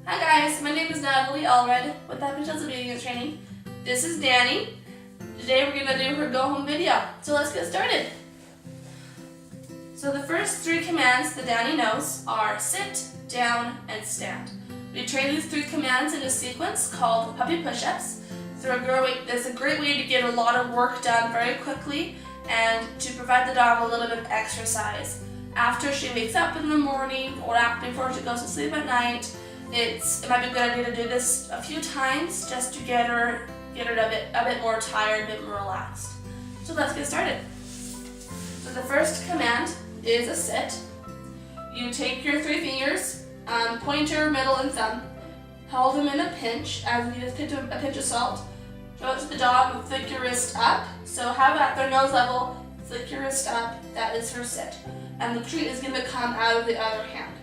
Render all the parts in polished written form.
Hi guys, my name is Natalie Allred with Happy Children's Obedience Training. This is Dani. Today we're going to do her go home video. So let's get started. So the first three commands that Dani knows are sit, down, and stand. We train these three commands in a sequence called puppy push-ups. So it's a great way to get a lot of work done very quickly and to provide the dog a little bit of exercise. After she wakes up in the morning or before she goes to sleep at night, it might be a good idea to do this a few times just to get her a bit more tired, a bit more relaxed. So let's get started. So the first command is a sit. You take your three fingers, pointer, middle, and thumb, hold them in a pinch as you just pinch a pinch of salt. Show it to the dog and flick your wrist up. So have it at their nose level, flick your wrist up, that is her sit. And the treat is going to come out of the other hand.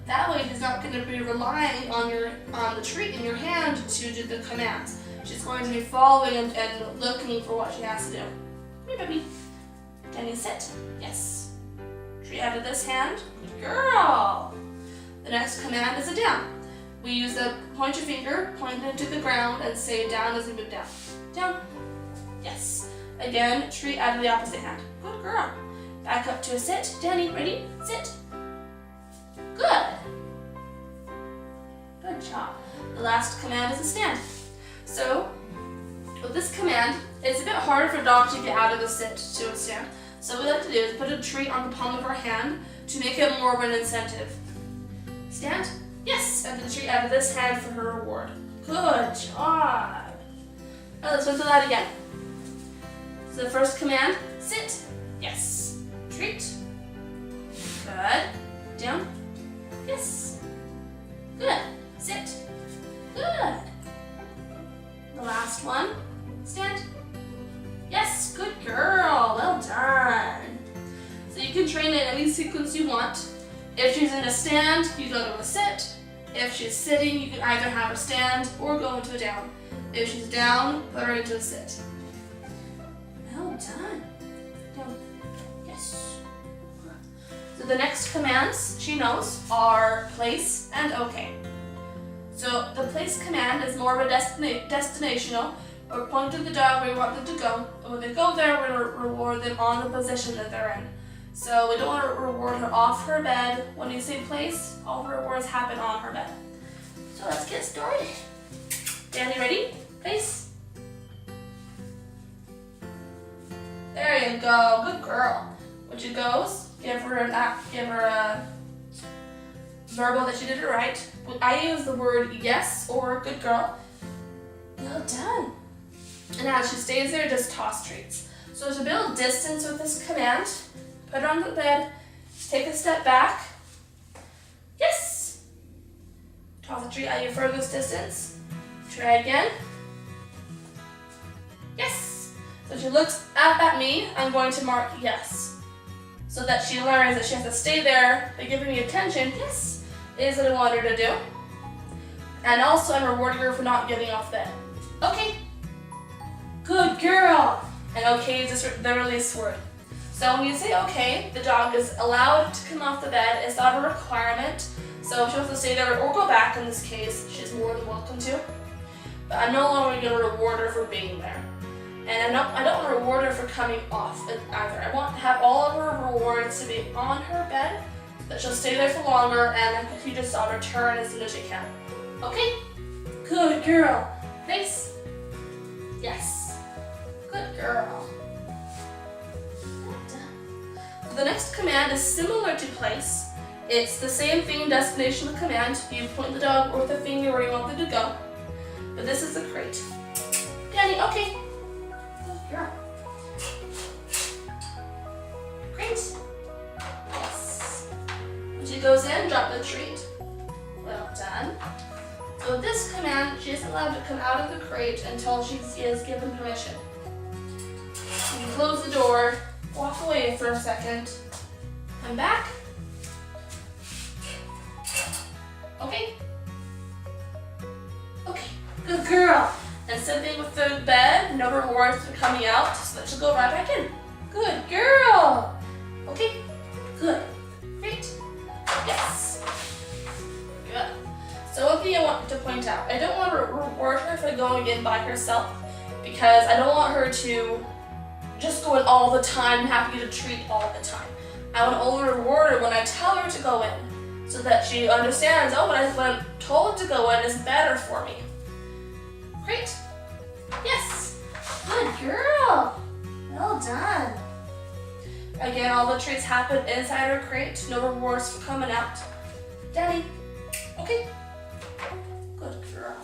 That way she's not going to be relying on the treat in your hand to do the commands. She's going to be following and looking for what she has to do. Come here, baby. Can you sit? Yes. Treat out of this hand. Good girl. The next command is a down. We use the pointer finger, point it to the ground, and say down as we move down. Down. Yes. Again, treat out of the opposite hand. Good girl. Back up to a sit. Dani, ready? Sit. Good. Good job. The last command is a stand. So, with this command, it's a bit harder for a dog to get out of the sit to a stand. So what we like to do is put a treat on the palm of our hand to make it more of an incentive. Stand. Yes. And the treat out of this hand for her reward. Good job. Now let's go through that again. So the first command, sit. Yes. Treat. Good. Down. Yes. Good. Sit. Good. The last one, stand. Yes, good girl. Well done. So you can train it in any sequence you want. If she's in a stand, you go to a sit. If she's sitting, you can either have her stand or go into a down. If she's down, put her into a sit. Well done. Down. Yes. So the next commands she knows are place and okay. So the place command is more of a destinational. We're pointing to the dog where we want them to go. And when they go there, we're going to reward them on the position that they're in. So we don't want to reward her off her bed. When you say place, all her rewards happen on her bed. So let's get started. Dani, ready? Place. There you go. Good girl. When she goes, give her a verbal that she did it right. I use the word yes or good girl. Well done. And as she stays there, just toss treats. So to build distance with this command, put her on the bed, take a step back. Yes. Toss a treat at your furthest distance. Try again. Yes. So she looks up at me, I'm going to mark yes. So that she learns that she has to stay there by giving me attention. Yes, it is what I want her to do. And also I'm rewarding her for not getting off bed. Okay. Good girl. And okay is just the release word. So when you say okay, the dog is allowed to come off the bed. It's not a requirement. So if she wants to stay there or go back in this case, she's more than welcome to. But I'm no longer going to reward her for being there. And I don't want to reward her for coming off either. I want to have all of her rewards to be on her bed, so that she'll stay there for longer and you just saw return as soon as she can. Okay? Good girl. Place. Yes. Good girl. So the next command is similar to place. It's the same thing, destinational command. You point the dog with the finger where you want them to go. But this is the crate. Dani, okay. Girl. Great. Yes. When she goes in, drop the treat. Well done. So with this command, she is allowed to come out of the crate until she is given permission. You can close the door, walk away for a second, come back. Okay? Okay, good girl. And same thing with the bed, no rewards for coming out, so that she'll go right back in. Good girl. Okay, good. Great. Yes. Good. So if thing I want to point out. I don't want to reward her for going in by herself because I don't want her to just go in all the time and have to get a treat all the time. I want to only reward her when I tell her to go in so that she understands, oh, what I'm told to go in is better for me. Great. Yes. Good girl. Well done. Again, all the treats happen inside her crate. No rewards for coming out. Dani. Okay. Good girl.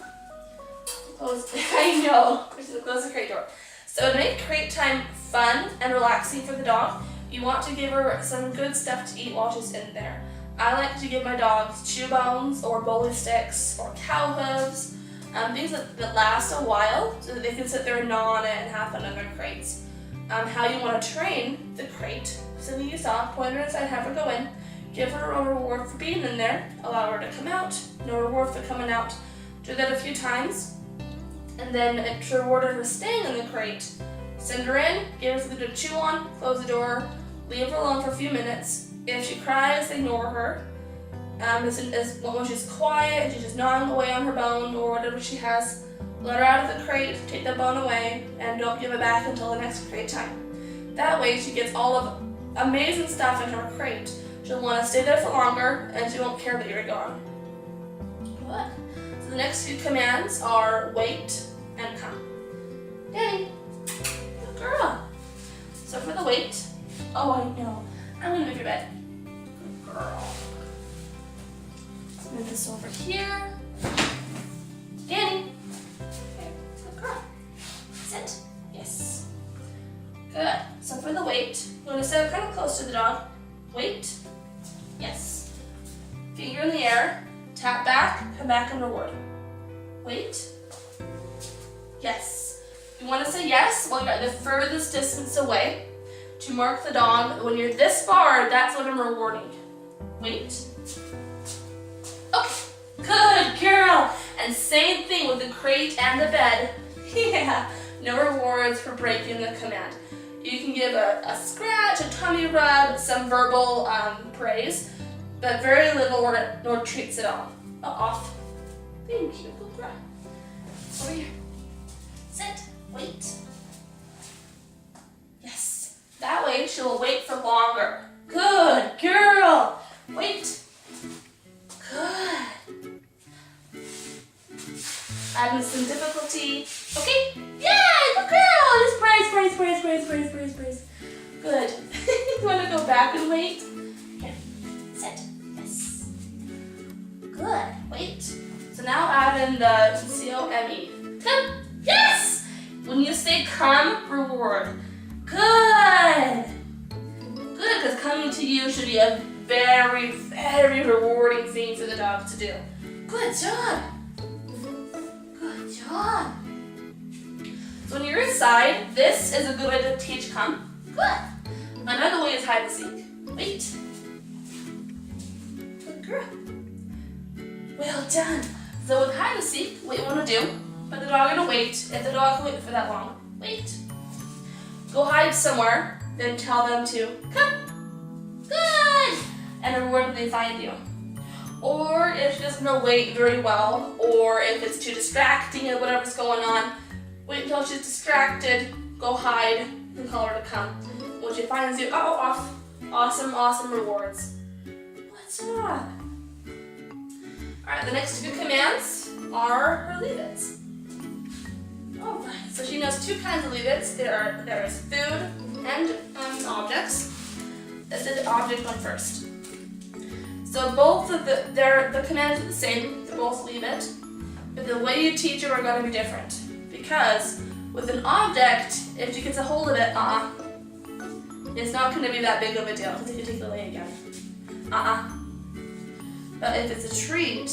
Close. I know. We're just gonna close the crate door. So to make crate time fun and relaxing for the dog, you want to give her some good stuff to eat while she's in there. I like to give my dogs chew bones or bully sticks or cow hooves, things that last a while so that they can sit there and gnaw on it and have fun in their crates. How you want to train the crate. So you saw, point her inside, have her go in, give her a reward for being in there, allow her to come out, no reward for coming out. Do that a few times, and then reward her for staying in the crate. Send her in, give her something to chew on, close the door, leave her alone for a few minutes. If she cries, ignore her. When she's quiet, she's just gnawing away on her bone or whatever she has, let her out of the crate, take the bone away, and don't give it back until the next crate time. That way she gets all of amazing stuff in her crate. She'll want to stay there for longer, and she won't care that you're gone. Good. So the next few commands are wait and come. Dani, good girl. So for the wait, oh I know, I'm gonna move your bed. Good girl. Let's move this over here. Dani. Good girl. Sit. Yes. Good. So for the wait, I'm going to sit kind of close to the dog. Wait. Yes. Finger in the air. Tap back. Come back and reward. Wait. Yes. You want to say yes while you're at the furthest distance away to mark the dog. When you're this far, that's what I'm rewarding. Wait. Okay. Good girl. And same thing with the crate and the bed. Yeah. No rewards for breaking the command. You can give a scratch, a tummy rub, some verbal praise, but very little or no treats at all. Off. Thank you. Good girl. Over here. Sit. Wait. Yes. That way she'll wait for longer. Good girl. Wait. Good. Adding some difficulty. Okay. Yay! Good girl. Just praise. Good. You want to go back and wait? Here. Sit. Yes. Good. Wait. So now add in the C-O-M-E. Come. Yes! When you say come, reward. Good. Good, because coming to you should be a very, very rewarding thing for the dog to do. Good job. Good job. So when you're inside, this is a good way to teach come. Good. Another way is hide and seek. Wait. Good girl. Well done. So with hide and seek, what you want to do, put the dog in a wait. If the dog can wait for that long, wait. Go hide somewhere, then tell them to come. Good. And reward when they find you. Or if she doesn't know wait very well, or if it's too distracting or whatever's going on, wait until she's distracted, go hide, and call her to come. When she finds you, off. Awesome rewards. Good job. Alright, the next two commands are her leave-its. Alright, so she knows two kinds of leave-its. There is food and objects. Let's do the object one first. So both of the commands are the same, they're both leave-it, but the way you teach them are going to be different. Because with an object, if she gets a hold of it, it's not going to be that big of a deal because you can take it away again. But if it's a treat,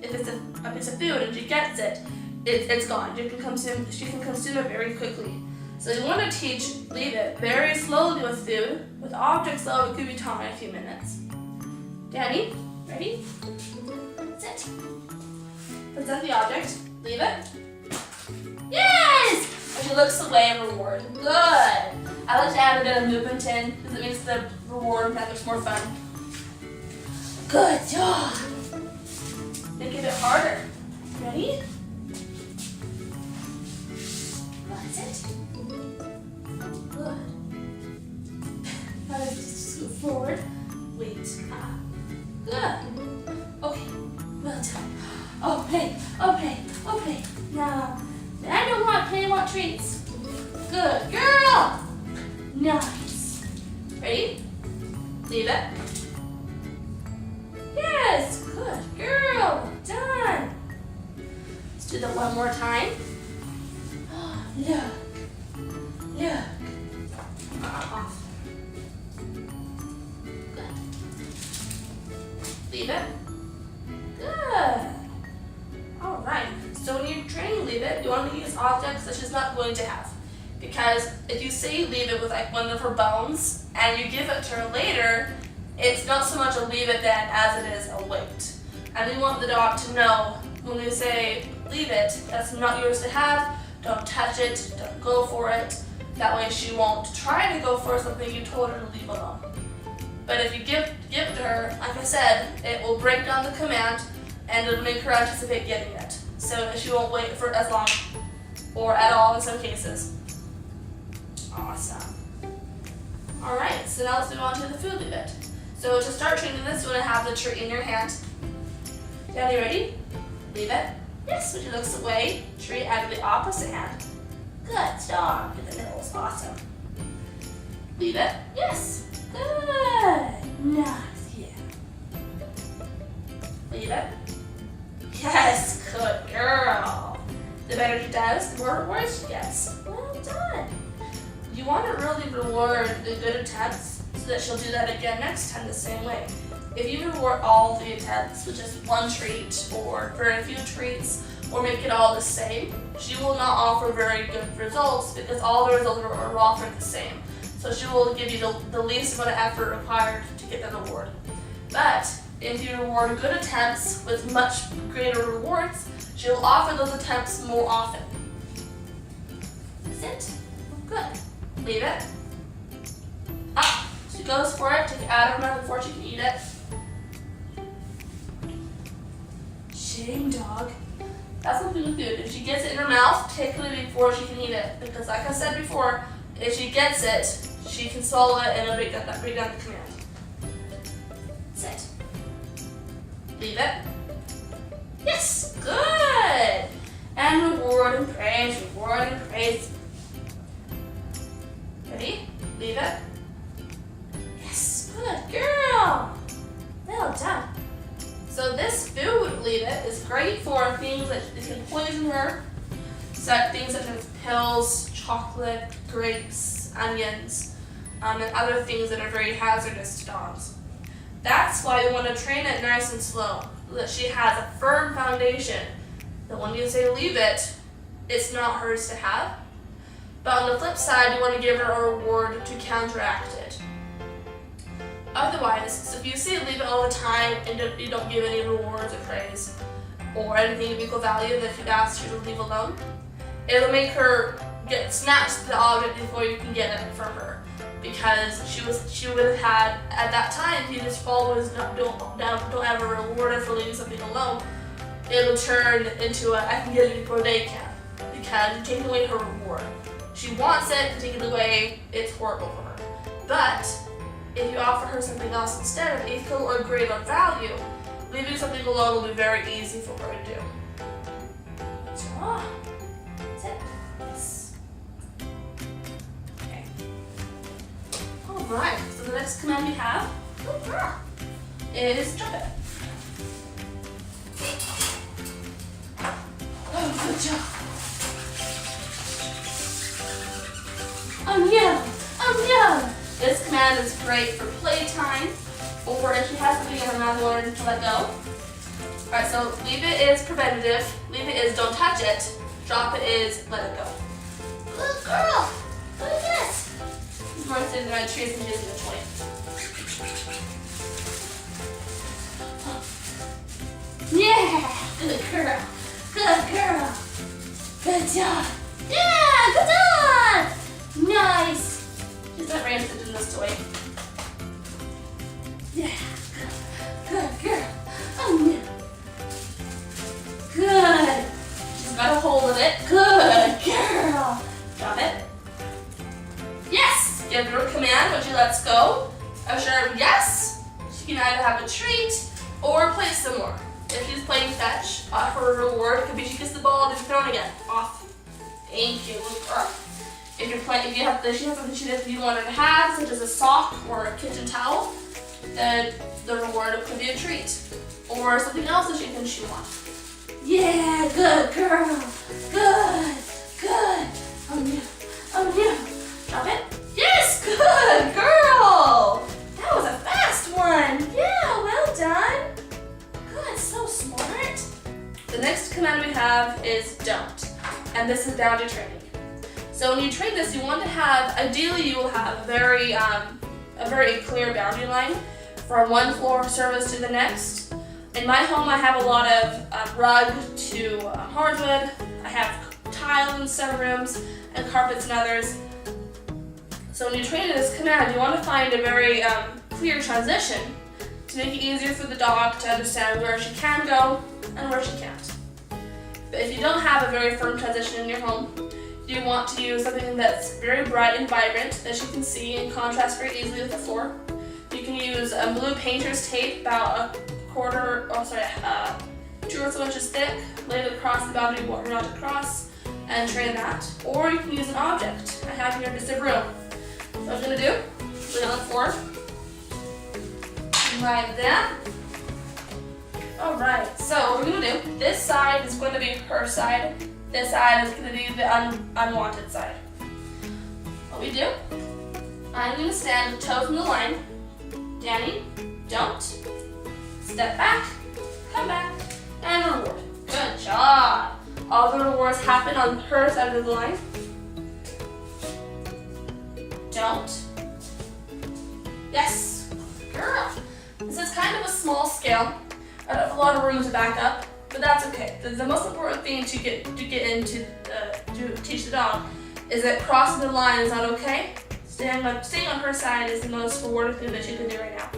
if it's a piece of food and she gets it, it's gone. She can consume it very quickly. So you want to teach leave it very slowly with food. With objects though, it could be taught in a few minutes. Dani, ready? Sit. Present the object. Leave it. Yes! And she looks away and reward. Good. I like to add a bit of movement in because it makes the reward that much more fun. Good job. Make it a bit harder. Oh, play. Oh, play. Oh, play. No. I don't want play, I want treats. Good girl. Nice. Ready? Leave it. Yes, good girl. Done. Let's do that one more time. Look. Look. Off. Good. Leave it. Good. All right. So when you're training leave it, you want to use objects that she's not going to have. Because if you say leave it with like one of her bones and you give it to her later, it's not so much a leave it then as it is a weight. And we want the dog to know when we say leave it, that's not yours to have, don't touch it, don't go for it. That way she won't try to go for something you told her to leave alone. But if you give it to her, like I said, it will break down the command and it'll make her anticipate getting it. So she won't wait for as long or at all in some cases. Awesome. All right, so now let's move on to the food leave it. So to start training this, you want to have the treat in your hand. Dani, ready? Leave it. Yes, when she looks away, treat out of the opposite hand. Good, stop. In the middle is awesome. Leave it. Yes. Good. Nice, yeah. Leave it. Yes, good girl. The better she does, the more rewards she gets. Well done. You want to really reward the good attempts so that she'll do that again next time the same way. If you reward all the attempts with just one treat or very few treats or make it all the same, she will not offer very good results because all the results are offered the same. So she will give you the least amount of effort required to get the reward. But if you reward good attempts with much greater rewards, she'll offer those attempts more often. Sit. Good. Leave it. Up. She goes for it. Take it out of her mouth before she can eat it. Shame dog. That's something with food. If she gets it in her mouth, take it before she can eat it. Because like I said before, if she gets it, she can swallow it and it'll break down the command. Sit. Leave it. Yes, good. And reward and praise, reward and praise. Ready? Leave it. Yes, good girl. Well done. So this food, leave it, is great for things that can poison her. So things such as pills, chocolate, grapes, onions, and other things that are very hazardous to dogs. That's why we want to train it nice and slow, so that she has a firm foundation. That when you say leave it, it's not hers to have. But on the flip side, you want to give her a reward to counteract it. Otherwise, so if you say leave it all the time and you don't give any rewards or praise or anything of equal value that you've asked her to leave alone, it'll make her get snatched the object before you can get it from her. Because she would have had at that time, if you just always don't ever reward her for leaving something alone, it'll turn into I can get it before they can. Because you're taking away her reward. She wants it, to take it away, it's horrible for her. But if you offer her something else instead of equal or greater value, leaving something alone will be very easy for her to do. Sit. Yes. Okay. Alright, so the next command we have is drop it. Oh, good job. Oh no! This command is great for playtime, or if she has something in her mouth and wants to let go. Alright, so leave it is preventative, leave it is don't touch it, drop it is let it go. Good girl! Look at this! This one sitting there on trees and using a toy. Yeah! Good girl! Good girl! Good job! Yeah! Good job! Nice! She's not very interested in this toy. Yeah. Good girl. Oh no. Good. She's got a hold of it. Good girl. Drop it. Yes. Give her a command when she lets go. A sharp yes. She can either have a treat or play some more. if she's playing fetch, her reward could be she gets the ball and is thrown again. Off. Thank you, Luca. If you're playing, if she has something you want her to have, such as a sock or a kitchen towel, then the reward could be a treat. Or something else that she can chew on. Yeah, good girl. Good, good. Oh no, oh no. Drop it. Yes, good girl. That was a fast one. Yeah, well done. Good, so smart. The next command we have is don't. And this is boundary training. So when you train this, you want to have, ideally you will have a very clear boundary line from one floor surface to the next. In my home, I have a lot of rug to hardwood. I have tile in some rooms and carpets in others. So when you train this command, you want to find a very clear transition to make it easier for the dog to understand where she can go and where she can't. But if you don't have a very firm transition in your home, you want to use something that's very bright and vibrant that you can see and contrast very easily with the floor. You can use a blue painter's tape about 2 or so inches thick, lay it across the boundary what you're not to cross, and train that. Or you can use an object. I have here just a broom. So what I'm going to do, lay it on the floor, like that. Alright, so what we're going to do, this side is going to be her side, this side is going to be the unwanted side. What we do, I'm going to stand with toes in the line. Dani, don't. Step back, come back, and reward. Good job. All the rewards happen on her side of the line. Don't. Yes, girl. This is kind of a small scale. I don't have a lot of room to back up, but that's okay. The most important thing to get into to teach the dog is that crossing the line is not okay. Staying on her side is the most rewarding thing that you can do right now.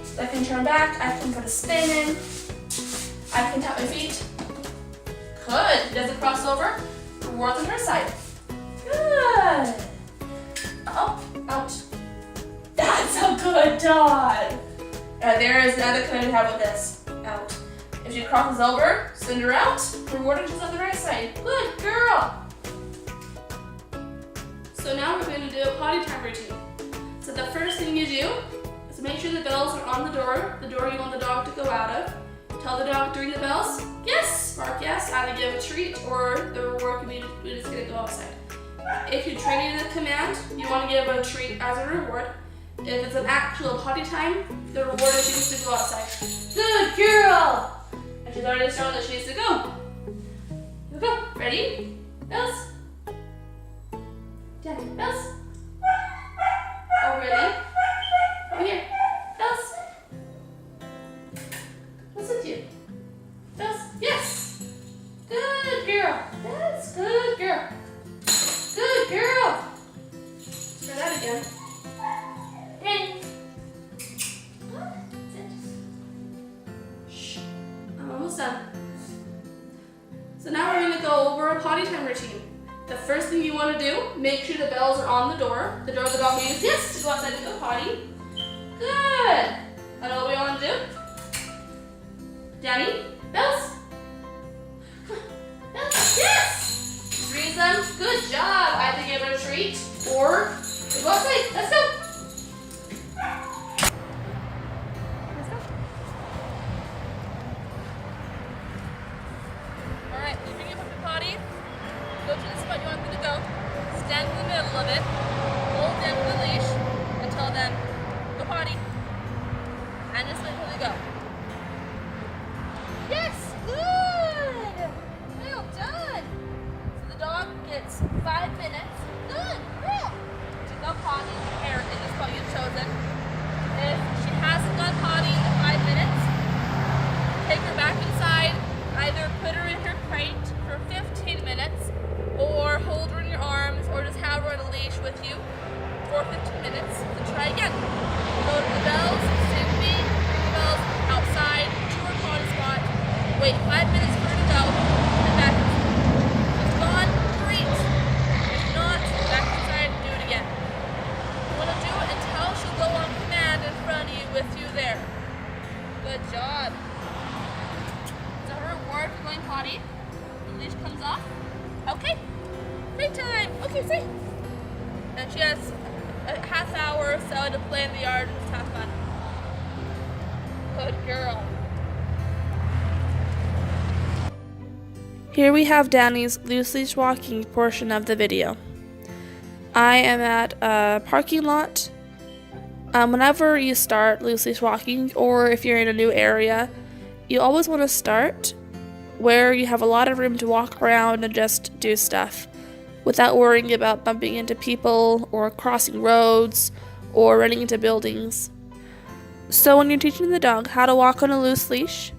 So I can turn back, I can put a spin in, I can tap my feet. Good. Does it cross over? Rewards on her side. Good. Up, out. That's a good dog. There is another command we have with this. Out. If she crosses over, send her out. Reward her just on the right side. Good girl. So now we're going to do a potty time routine. So the first thing you do is make sure the bells are on the door you want the dog to go out of. Tell the dog to ring the bells. Yes, bark yes, either give a treat or the reward can be we're just going to go outside. If you're training the command, you want to give a treat as a reward. If it's an actual potty time, the reward is she needs to go outside. Good girl! And she's already shown that she needs to go. Here we go. Ready? Bells. Dani, bells. Oh, really? Over here. Bells. What's with you? Bells. Yes. Good girl. That's good girl. Good girl. Try that again. Hey. Shh. I'm almost done. So now we're going to go over a potty time routine. The first thing you want to do, make sure the bells are on the door the dog will use yes to go outside to go potty. Good. And what we want to do? Dani, bells. Bells. Yes. Read them. Good job. Either give her a treat or go outside. Let's go. Alright, you bring it from the potty. Go to the spot you want them to go. Stand in the middle of it. Hold them to the leash and tell them, go potty. And just wait until they go. Yes, good. Well done. So the dog gets 5 minutes. Good, girl. To go potty in the spot you've chosen. If she hasn't gone potty in 5 minutes, take her back inside. Either put her in her crate for 15 minutes or hold her in your arms or just have her on a leash with you for 15 minutes and try again. Go to the bells, same thing, bring the bells outside to her potty spot, wait 5 minutes for her to go, and back. If it's gone, great. If not, potty. The leash comes off. Okay, playtime. Okay, say. And she has a half hour or so to play in the yard and just have fun. Good girl. Here we have Dani's loose leash walking portion of the video. I am at a parking lot. Whenever you start loose leash walking, or if you're in a new area, you always want to start where you have a lot of room to walk around and just do stuff without worrying about bumping into people or crossing roads or running into buildings. So when you're teaching the dog how to walk on a loose leash,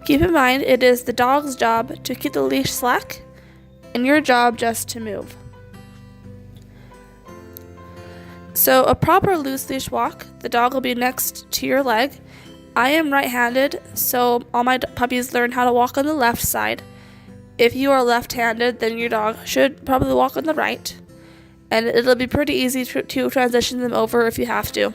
keep in mind it is the dog's job to keep the leash slack and your job just to move. So a proper loose leash walk, the dog will be next to your leg. I am right-handed, so all my puppies learn how to walk on the left side. If you are left-handed, then your dog should probably walk on the right, and it'll be pretty easy to transition them over if you have to.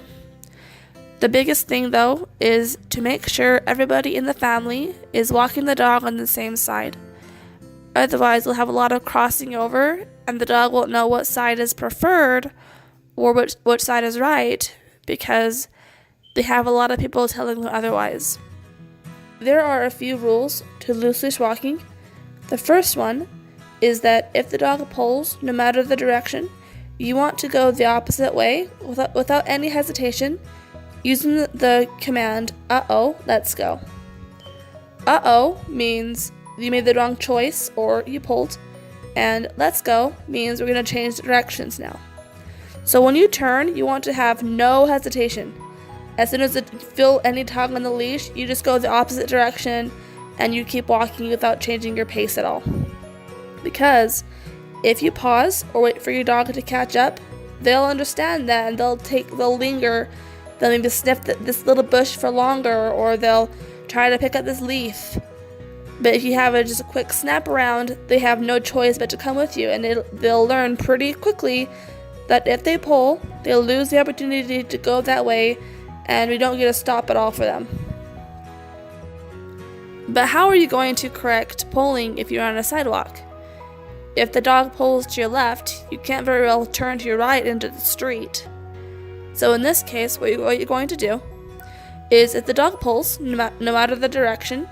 The biggest thing, though, is to make sure everybody in the family is walking the dog on the same side. Otherwise, we'll have a lot of crossing over, and the dog won't know what side is preferred or which side is right, because they have a lot of people telling them otherwise. There are a few rules to loose leash walking. The first one is that if the dog pulls, no matter the direction, you want to go the opposite way without any hesitation, using the command, uh-oh, let's go. Uh-oh means you made the wrong choice or you pulled, and let's go means we're going to change directions now. So when you turn, you want to have no hesitation. As soon as you feel any tug on the leash, you just go the opposite direction and you keep walking without changing your pace at all. Because if you pause or wait for your dog to catch up, they'll understand that and they'll linger. They'll maybe sniff this little bush for longer, or they'll try to pick up this leaf. But if you have just a quick snap around, they have no choice but to come with you, and they'll learn pretty quickly that if they pull, they'll lose the opportunity to go that way, and we don't get a stop at all for them. But how are you going to correct pulling if you're on a sidewalk? If the dog pulls to your left, you can't very well turn to your right into the street. So in this case, what you're going to do is if the dog pulls, no matter the direction,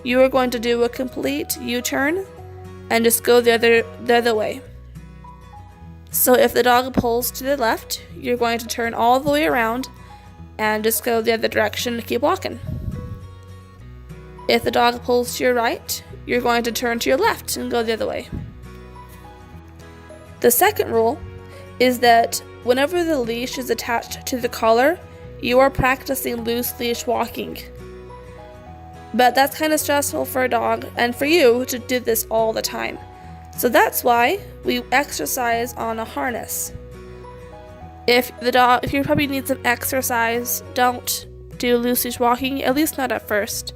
you are going to do a complete U-turn and just go the other way. So if the dog pulls to the left, you're going to turn all the way around and just go the other direction and keep walking. If the dog pulls to your right, you're going to turn to your left and go the other way. The second rule is that whenever the leash is attached to the collar, you are practicing loose leash walking. But that's kind of stressful for a dog and for you to do this all the time. So that's why we exercise on a harness. If your puppy needs some exercise, don't do loose leash walking, at least not at first.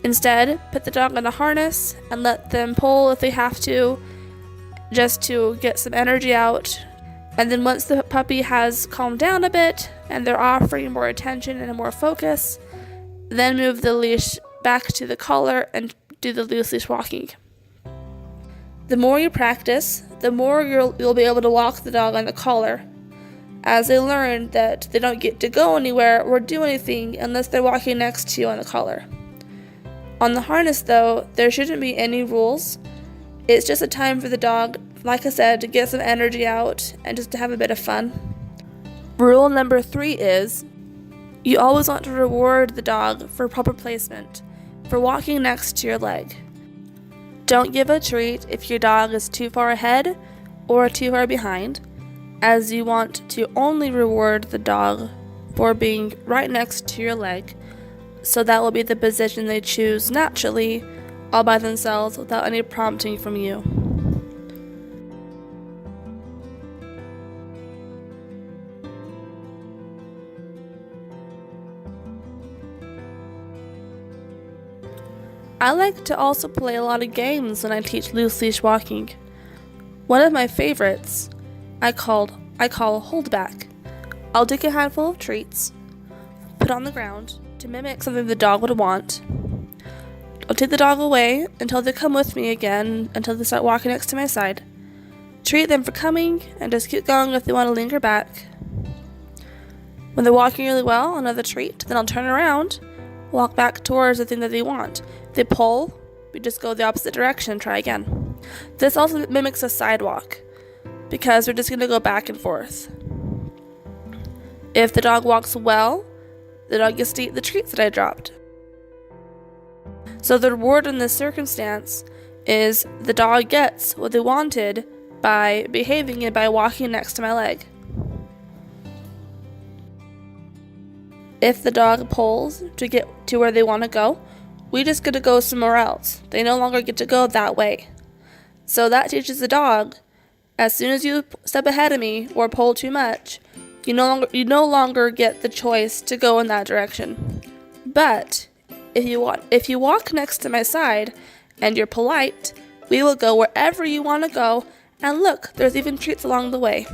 Instead, put the dog on a harness and let them pull if they have to, just to get some energy out. And then once the puppy has calmed down a bit and they're offering more attention and more focus, then move the leash back to the collar and do the loose leash walking. The more you practice, the more you'll be able to walk the dog on the collar, as they learn that they don't get to go anywhere or do anything unless they're walking next to you on the collar. On the harness, though, there shouldn't be any rules. It's just a time for the dog, like I said, to get some energy out and just to have a bit of fun. Rule number 3 is, you always want to reward the dog for proper placement, for walking next to your leg. Don't give a treat if your dog is too far ahead or too far behind, as you want to only reward the dog for being right next to your leg, so that will be the position they choose naturally, all by themselves without any prompting from you. I like to also play a lot of games when I teach loose leash walking. One of my favorites I call holdback. I'll take a handful of treats, put on the ground to mimic something the dog would want, I'll take the dog away until they come with me again, until they start walking next to my side. Treat them for coming, and just keep going if they want to linger back. When they're walking really well, another treat, then I'll turn around, walk back towards the thing that they want. If they pull, we just go the opposite direction and try again. This also mimics a sidewalk, because we're just going to go back and forth. If the dog walks well, the dog gets to eat the treats that I dropped. So the reward in this circumstance is the dog gets what they wanted by behaving and by walking next to my leg. If the dog pulls to get to where they want to go, we just get to go somewhere else. They no longer get to go that way. So that teaches the dog, as soon as you step ahead of me or pull too much, you no longer get the choice to go in that direction. But if you walk next to my side and you're polite, we will go wherever you want to go, and look, there's even treats along the way.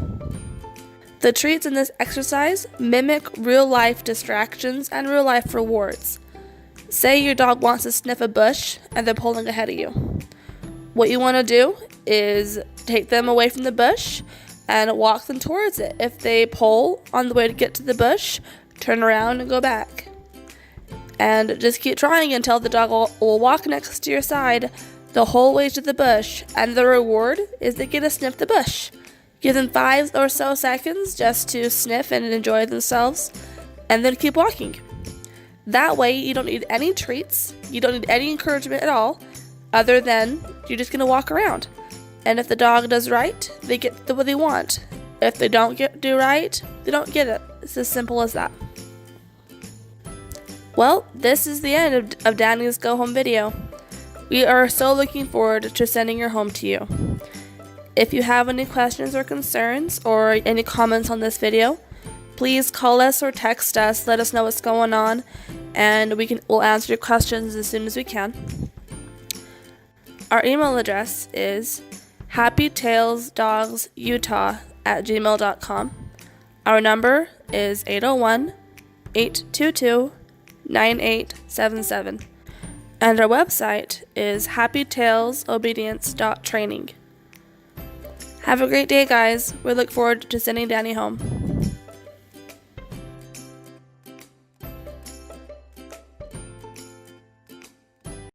The treats in this exercise mimic real-life distractions and real-life rewards. Say your dog wants to sniff a bush and they're pulling ahead of you. What you want to do is take them away from the bush and walk them towards it. If they pull on the way to get to the bush, turn around and go back. And just keep trying until the dog will walk next to your side the whole way to the bush, and the reward is they get to sniff the bush. Give them 5 or so seconds just to sniff and enjoy themselves, and then keep walking. That way you don't need any treats, you don't need any encouragement at all, other than you're just going to walk around. And if the dog does right, they get what they want. If they don't do right, they don't get it. It's as simple as that. Well, this is the end of Dani's Go Home video. We are so looking forward to sending her home to you. If you have any questions or concerns or any comments on this video, please call us or text us, let us know what's going on, and we'll answer your questions as soon as we can. Our email address is happytailsdogsutah@gmail.com. Our number is 801-822-9877. And our website is happytailsobedience.training. Have a great day, guys. We look forward to sending Dani home.